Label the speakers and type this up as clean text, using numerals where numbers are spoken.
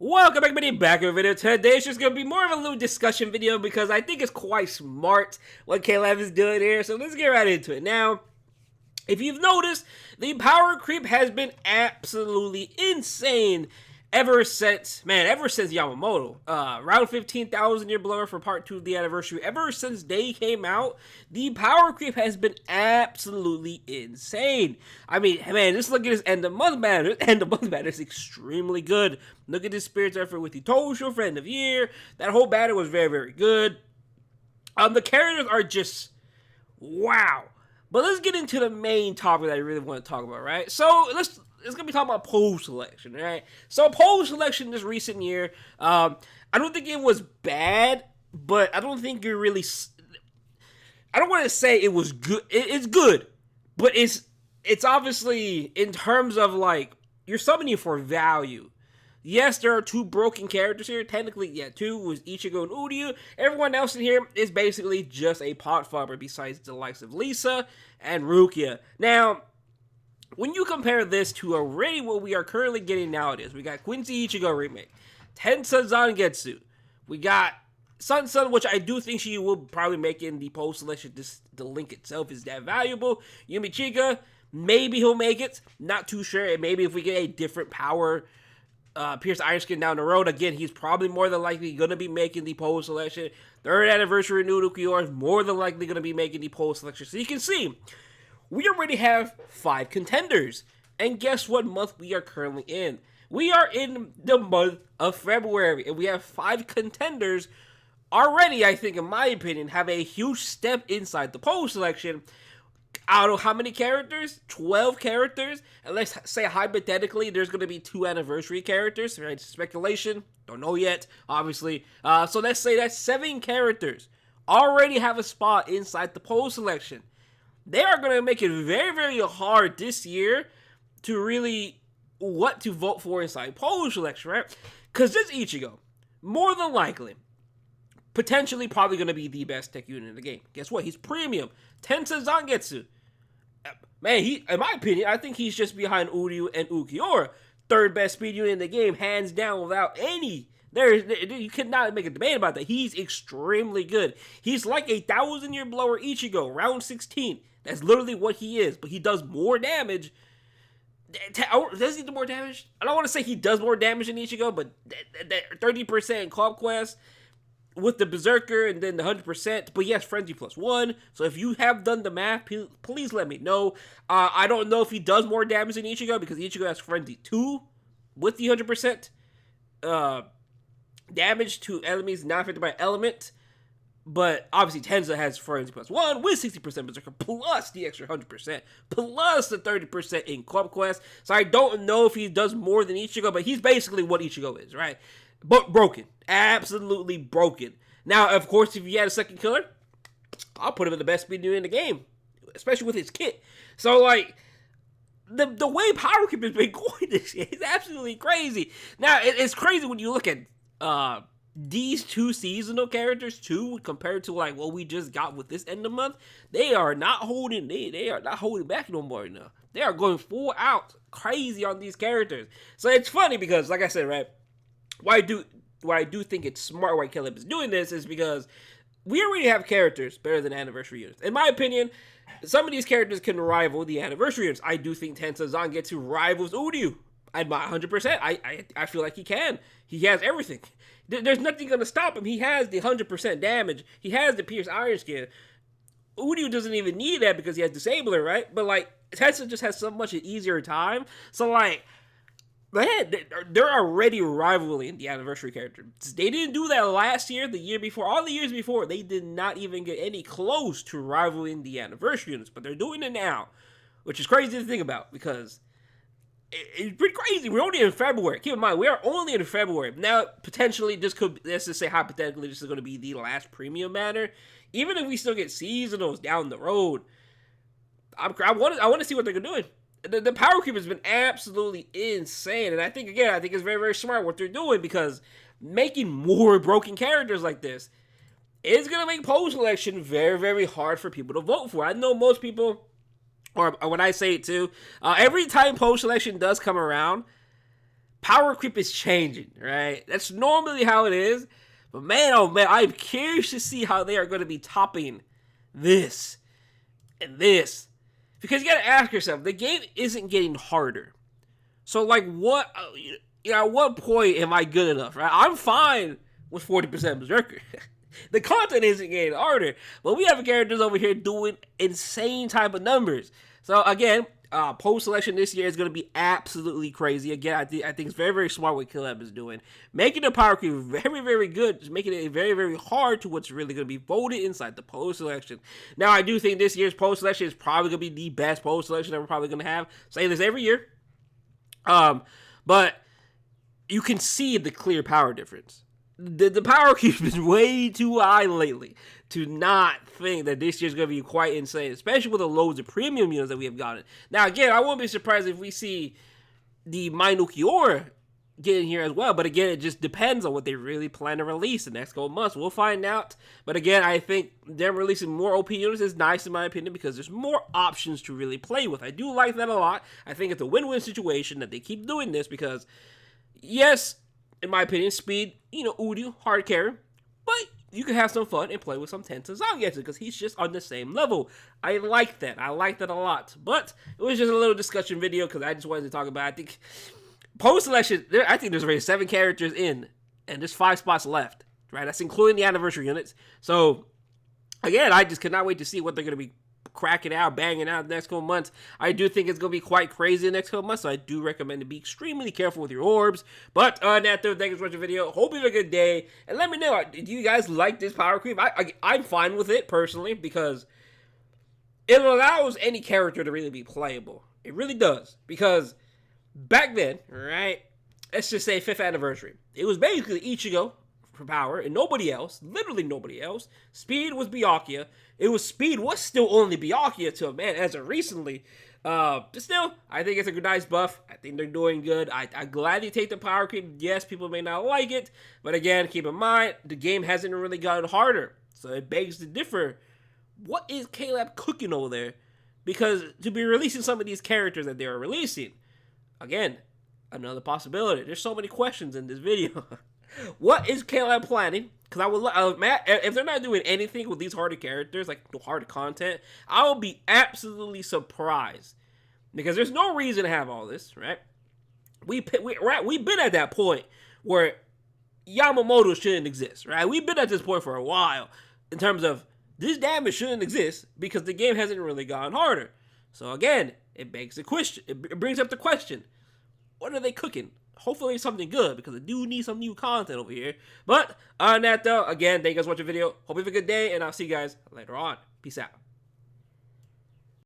Speaker 1: Welcome back, everybody, back in a video. Today it's just going to be more of a little discussion video because I think it's quite smart what KLAB is doing here. So let's get right into it. Now, if you've noticed, the power creep has been absolutely insane ever since Yamamoto. Around 15,000 year blower for part 2 of the anniversary. Ever since they came out, the power creep has been absolutely insane. I mean, man, just look at this end of month banner. End of month banner is extremely good. Look at this Spirit's effort with the Tosho for end of year. That whole banner was very, very good. The characters are just wow. But let's get into the main topic that I really want to talk about, right? So it's gonna be talking about pole selection, right? So pole selection this recent year, I don't think it was bad, but I don't think you're really. I don't want to say it was good. It's good, but it's obviously in terms of like you're summoning for value. Yes, there are two broken characters here. Technically, yeah, two was Ichigo and Uryu. Everyone else in here is basically just a pot farmer besides the likes of Lisa and Rukia. Now, when you compare this to already what we are currently getting nowadays, we got Quincy Ichigo remake, Tensa Zangetsu, we got Sun, which I do think she will probably make in the post selection. The link itself is that valuable. Yumi Chica, maybe he'll make it. Not too sure. And maybe if we get a different power Pierce Ironskin down the road, again, he's probably more than likely going to be making the poll selection. Third anniversary Nudo Kyor is more than likely going to be making the poll selection. So you can see, we already have 5 contenders. And guess what month we are currently in? We are in the month of February, and we have 5 contenders already, I think, in my opinion, have a huge step inside the poll selection. Out of how many characters? 12 characters. And let's say hypothetically there's going to be 2 anniversary characters, right? Speculation. Don't know yet, obviously. So let's say that 7 characters already have a spot inside the poll selection. They are going to make it very, very hard this year to really what to vote for inside poll selection, right? Because this Ichigo, more than likely, potentially probably going to be the best tech unit in the game. Guess what? He's premium. Tensa Zangetsu. Man, in my opinion, I think he's just behind Uryu and Ukiura. Third best speed unit in the game, hands down, without any. You cannot make a debate about that. He's extremely good. He's like a 1,000-year blower Ichigo, round 16. That's literally what he is. But he does more damage. Does he do more damage? I don't want to say he does more damage than Ichigo, but that 30% in KLAB Quest with the Berserker and then the 100%, but yes, Frenzy +1. So if you have done the math, please let me know. I don't know if he does more damage than Ichigo because Ichigo has Frenzy 2 with the 100% damage to enemies not affected by element. But obviously Tensa has Frenzy +1 with 60% Berserker plus the extra 100% plus the 30% in KLAB Quest. So I don't know if he does more than Ichigo, but he's basically what Ichigo is, right? But broken. Absolutely broken. Now, of course, if you had a second killer, I'll put him in the best speed unit in the game. Especially with his kit. So, like, the way Power Creep has been going this year is absolutely crazy. Now, it's crazy when you look at these 2 seasonal characters, too, compared to, like, what we just got with this end of month. They are not holding, they are not holding back no more now. They are going out crazy on these characters. So, it's funny because, like I said, right, why I do think it's smart why KLAB is doing this is because we already have characters better than anniversary units. In my opinion, some of these characters can rival the anniversary units. I do think Tensa Zangetsu rivals Uryu. I'd buy 100%. I feel like he can. He has everything. There's nothing going to stop him. He has the 100% damage. He has the Pierce Ironskin. Uryu doesn't even need that because he has Disabler, right? But, like, Tensa just has so much an easier time. So, like, man, they're already rivaling the anniversary character. They didn't do that last year, the year before, all the years before. They did not even get any close to rivaling the anniversary units, but they're doing it now, which is crazy to think about because it's pretty crazy. We're only in February. Keep in mind, we are only in February. Now, potentially, let's just say hypothetically, this is going to be the last premium banner. Even if we still get seasonals down the road, I want to see what they're doing. The power creep has been absolutely insane, and I think it's very, very smart what they're doing because making more broken characters like this is going to make poll selection very, very hard for people to vote for. I know most people, or when I say it too, every time poll selection does come around, power creep is changing, right? That's normally how it is. But man, oh man, I'm curious to see how they are going to be topping this and this. Because you got to ask yourself, the game isn't getting harder. So, like, what, at what point am I good enough, right? I'm fine with 40% Berserker. The content isn't getting harder, but we have characters over here doing insane type of numbers. So, again, post selection this year is going to be absolutely crazy. Again, I think it's very, very smart what KLAB is doing. Making the power creep very, very good. Just making it very, very hard to what's really going to be voted inside the post selection. Now, I do think this year's post selection is probably going to be the best post selection that we're probably going to have. Say this every year. But you can see the clear power difference. The power creep has been way too high lately to not think that this year's going to be quite insane, especially with the loads of premium units that we have gotten. Now, again, I won't be surprised if we see the Minukiora get in here as well, but again, it just depends on what they really plan to release the next couple months. We'll find out, but again, I think them releasing more OP units is nice in my opinion because there's more options to really play with. I do like that a lot. I think it's a win-win situation that they keep doing this because, yes, in my opinion, speed, Udyr, hard carry, but you can have some fun and play with some Tenta Zangetsu because he's just on the same level. I like that. I like that a lot. But it was just a little discussion video because I just wanted to talk about, I think, post-selection, I think there's already 7 characters in, and there's 5 spots left, right? That's including the anniversary units. So, again, I just cannot wait to see what they're going to be cracking out, banging out the next couple months. I do think it's going to be quite crazy the next couple months, so I do recommend to be extremely careful with your orbs. But, that though, thank you for watching the video. Hope you have a good day, and let me know, do you guys like this power creep? I'm fine with it, personally, because it allows any character to really be playable. It really does, because back then, right, let's just say 5th anniversary, it was basically Ichigo for power and nobody else, literally nobody else. Speed was Byakuya. Speed was still only Byakuya to a man as of recently. But still, I think it's a nice buff. I think they're doing good. I'm glad they take the power creep. Yes, people may not like it, but again, keep in mind, the game hasn't really gotten harder. So it begs to differ. What is KLAB cooking over there? Because to be releasing some of these characters that they are releasing, again, another possibility. There's so many questions in this video. What is KLAB planning? Because I would, if they're not doing anything with these harder characters, like harder content, I will be absolutely surprised. Because there's no reason to have all this, right? We've been at that point where Yamamoto shouldn't exist, right? We've been at this point for a while in terms of this damage shouldn't exist because the game hasn't really gotten harder. So again, it begs the question. It brings up the question: what are they cooking? Hopefully it's something good because I do need some new content over here. But on that though, again, thank you guys for watching the video. Hope you have a good day, and I'll see you guys later on. Peace out.